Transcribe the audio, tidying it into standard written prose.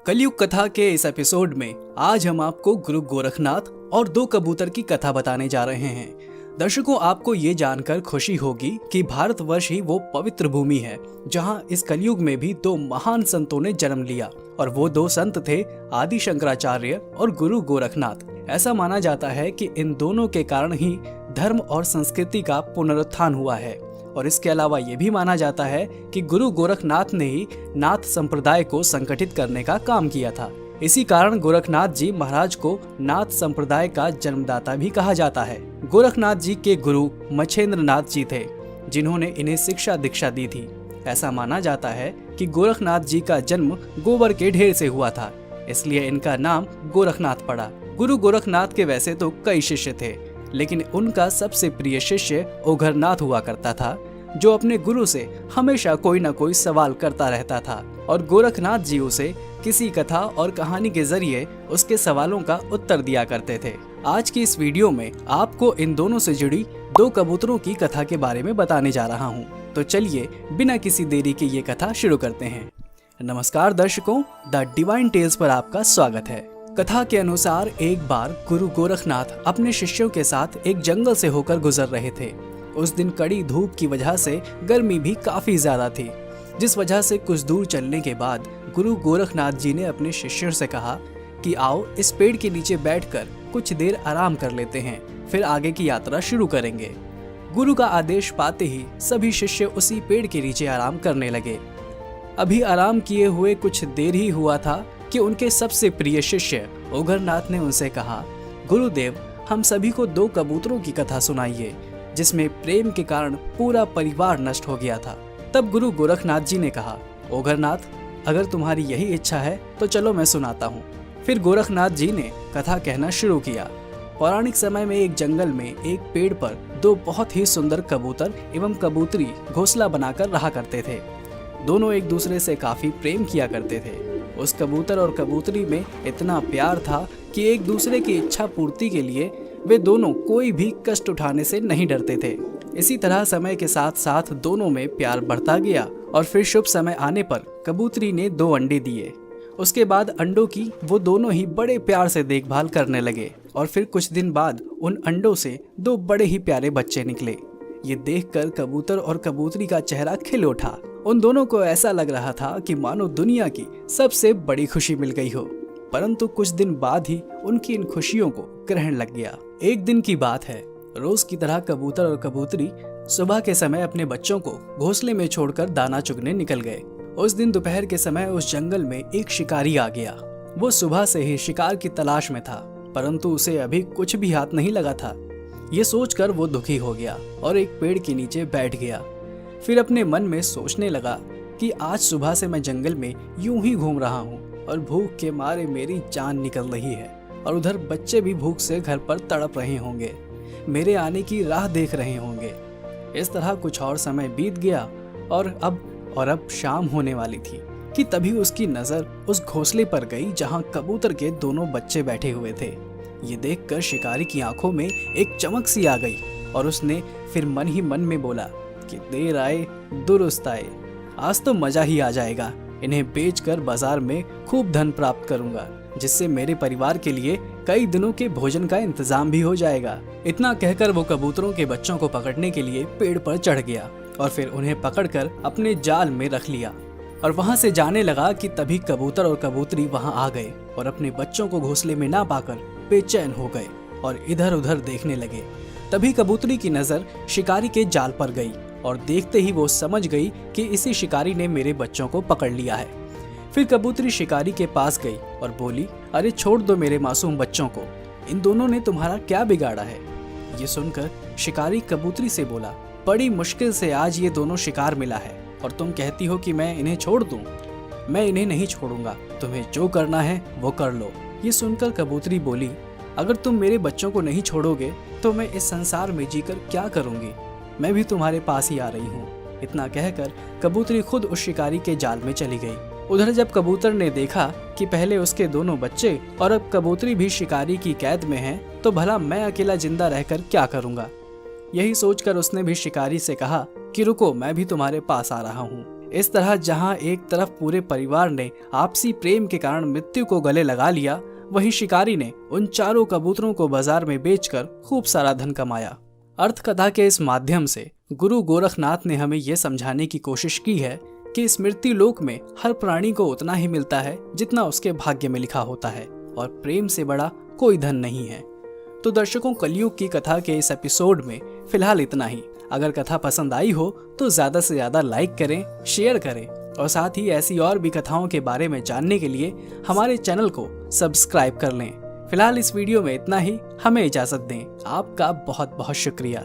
कलयुग कथा के इस एपिसोड में आज हम आपको गुरु गोरखनाथ और दो कबूतर की कथा बताने जा रहे हैं। दर्शकों, आपको ये जानकर खुशी होगी कि भारतवर्ष ही वो पवित्र भूमि है जहां इस कलयुग में भी दो महान संतों ने जन्म लिया और वो दो संत थे आदि शंकराचार्य और गुरु गोरखनाथ। ऐसा माना जाता है कि इन दोनों के कारण ही धर्म और संस्कृति का पुनरुत्थान हुआ है और इसके अलावा ये भी माना जाता है कि गुरु गोरखनाथ ने ही नाथ संप्रदाय को संगठित करने का काम किया था। इसी कारण गोरखनाथ जी महाराज को नाथ संप्रदाय का जन्मदाता भी कहा जाता है। गोरखनाथ जी के गुरु मच्छेंद्र नाथ जी थे जिन्होंने इन्हें शिक्षा दीक्षा दी थी। ऐसा माना जाता है कि गोरखनाथ जी का जन्म गोबर के ढेर से हुआ था, इसलिए इनका नाम गोरखनाथ पड़ा। गुरु गोरखनाथ के वैसे तो कई शिष्य थे, लेकिन उनका सबसे प्रिय शिष्य ओघरनाथ हुआ करता था, जो अपने गुरु से हमेशा कोई न कोई सवाल करता रहता था और गोरखनाथ जी उसे किसी कथा और कहानी के जरिए उसके सवालों का उत्तर दिया करते थे। आज की इस वीडियो में आपको इन दोनों से जुड़ी दो कबूतरों की कथा के बारे में बताने जा रहा हूँ। तो चलिए बिना किसी देरी के ये कथा शुरू करते हैं। नमस्कार दर्शकों, द डिवाइन टेल्स पर आपका स्वागत है। कथा के अनुसार एक बार गुरु गोरखनाथ अपने शिष्यों के साथ एक जंगल से होकर गुजर रहे थे। उस दिन कड़ी धूप की वजह से गर्मी भी काफी ज्यादा थी, जिस वजह से कुछ दूर चलने के बाद गुरु गोरखनाथ जी ने अपने शिष्यों से कहा कि आओ इस पेड़ के नीचे बैठकर कुछ देर आराम कर लेते हैं, फिर आगे की यात्रा शुरू करेंगे। गुरु का आदेश पाते ही सभी शिष्य उसी पेड़ के नीचे आराम करने लगे। अभी आराम किए हुए कुछ देर ही हुआ था कि उनके सबसे प्रिय शिष्य ओघरनाथ ने उनसे कहा, गुरुदेव, हम सभी को दो कबूतरों की कथा सुनाइए जिसमें प्रेम के कारण पूरा परिवार नष्ट हो गया था। तब गुरु गोरखनाथ जी ने कहा, ओघरनाथ, अगर तुम्हारी यही इच्छा है तो चलो मैं सुनाता हूँ। फिर गोरखनाथ जी ने कथा कहना शुरू किया। पौराणिक समय में एक जंगल में एक पेड़ पर दो बहुत ही सुंदर कबूतर एवं कबूतरी घोंसला बनाकर रहा करते थे। दोनों एक दूसरे से काफी प्रेम किया करते थे। उस कबूतर और कबूतरी में इतना प्यार था कि एक दूसरे की इच्छा पूर्ति के लिए वे दोनों कोई भी कष्ट उठाने से नहीं डरते थे। इसी तरह समय के साथ साथ दोनों में प्यार बढ़ता गया और फिर शुभ समय आने पर कबूतरी ने 2 अंडे दिए। उसके बाद अंडों की वो दोनों ही बड़े प्यार से देखभाल करने लगे और फिर कुछ दिन बाद उन अंडों से 2 बड़े ही प्यारे बच्चे निकले। ये देखकर कबूतर और कबूतरी का चेहरा खिल उठा। उन दोनों को ऐसा लग रहा था कि मानो दुनिया की सबसे बड़ी खुशी मिल गई हो। परंतु कुछ दिन बाद ही उनकी इन खुशियों को ग्रहण लग गया। एक दिन की बात है, रोज की तरह कबूतर और कबूतरी सुबह के समय अपने बच्चों को घोंसले में छोड़कर दाना चुगने निकल गए। उस दिन दोपहर के समय उस जंगल में एक शिकारी आ गया। वो सुबह से ही शिकार की तलाश में था, परंतु उसे अभी कुछ भी हाथ नहीं लगा था। ये सोचकर वो दुखी हो गया और एक पेड़ के नीचे बैठ गया। फिर अपने मन में सोचने लगा कि आज सुबह से मैं जंगल में यूं ही घूम रहा हूँ और भूख के मारे मेरी जान निकल रही है और उधर बच्चे भी भूख से घर पर तड़प रहे होंगे, मेरे आने की राह देख रहे होंगे। इस तरह कुछ और समय बीत गया और अब शाम होने वाली थी कि तभी उसकी नजर उस घोंसले पर गई जहां कबूतर के दोनों बच्चे बैठे हुए थे। ये देखकर शिकारी की आंखों में एक चमक सी आ गई और उसने फिर मन ही मन में बोला कि देर आए दुरुस्त आए, आज तो मजा ही आ जाएगा। इन्हें बेचकर बाजार में खूब धन प्राप्त करूंगा, जिससे मेरे परिवार के लिए कई दिनों के भोजन का इंतजाम भी हो जाएगा। इतना कहकर वो कबूतरों के बच्चों को पकड़ने के लिए पेड़ पर चढ़ गया और फिर उन्हें पकड़कर अपने जाल में रख लिया और वहां से जाने लगा कि तभी कबूतर और कबूतरी वहां आ गए और अपने बच्चों को घोंसले में ना पाकर बेचैन हो गए और इधर उधर देखने लगे। तभी कबूतरी की नजर शिकारी के जाल पर गई और देखते ही वो समझ गई कि इसी शिकारी ने मेरे बच्चों को पकड़ लिया है। फिर कबूतरी शिकारी के पास गई और बोली, अरे छोड़ दो मेरे मासूम बच्चों को, इन दोनों ने तुम्हारा क्या बिगाड़ा है। ये सुनकर शिकारी कबूतरी से बोला, बड़ी मुश्किल से आज ये दोनों शिकार मिला है और तुम कहती हो कि मैं इन्हें छोड़ दूं। मैं इन्हें नहीं छोड़ूंगा, तुम्हें जो करना है वो कर लो। ये सुनकर कबूतरी बोली, अगर तुम मेरे बच्चों को नहीं छोड़ोगे तो मैं इस संसार में जीकर क्या करूंगी, मैं भी तुम्हारे पास ही आ रही हूँ। इतना कहकर कबूतरी खुद उस शिकारी के जाल में चली गई। उधर जब कबूतर ने देखा कि पहले उसके दोनों बच्चे और अब कबूतरी भी शिकारी की कैद में है, तो भला मैं अकेला जिंदा रहकर क्या करूंगा। यही सोचकर उसने भी शिकारी से कहा कि रुको, मैं भी तुम्हारे पास आ रहा हूँ। इस तरह जहां एक तरफ पूरे परिवार ने आपसी प्रेम के कारण मृत्यु को गले लगा लिया, वहीं शिकारी ने उन चारों कबूतरों को बाजार में बेचकर खूब सारा धन कमाया। अर्थ कथा के इस माध्यम से गुरु गोरखनाथ ने हमें यह समझाने की कोशिश की है कि इस मृत्यु लोक में हर प्राणी को उतना ही मिलता है जितना उसके भाग्य में लिखा होता है, और प्रेम से बड़ा कोई धन नहीं है। तो दर्शकों, कलयुग की कथा के इस एपिसोड में फिलहाल इतना ही। अगर कथा पसंद आई हो तो ज्यादा से ज्यादा लाइक करें, शेयर करें, और साथ ही ऐसी और भी कथाओं के बारे में जानने के लिए हमारे चैनल को सब्सक्राइब कर लें। फिलहाल इस वीडियो में इतना ही। हमें इजाजत दें। आपका बहुत बहुत शुक्रिया।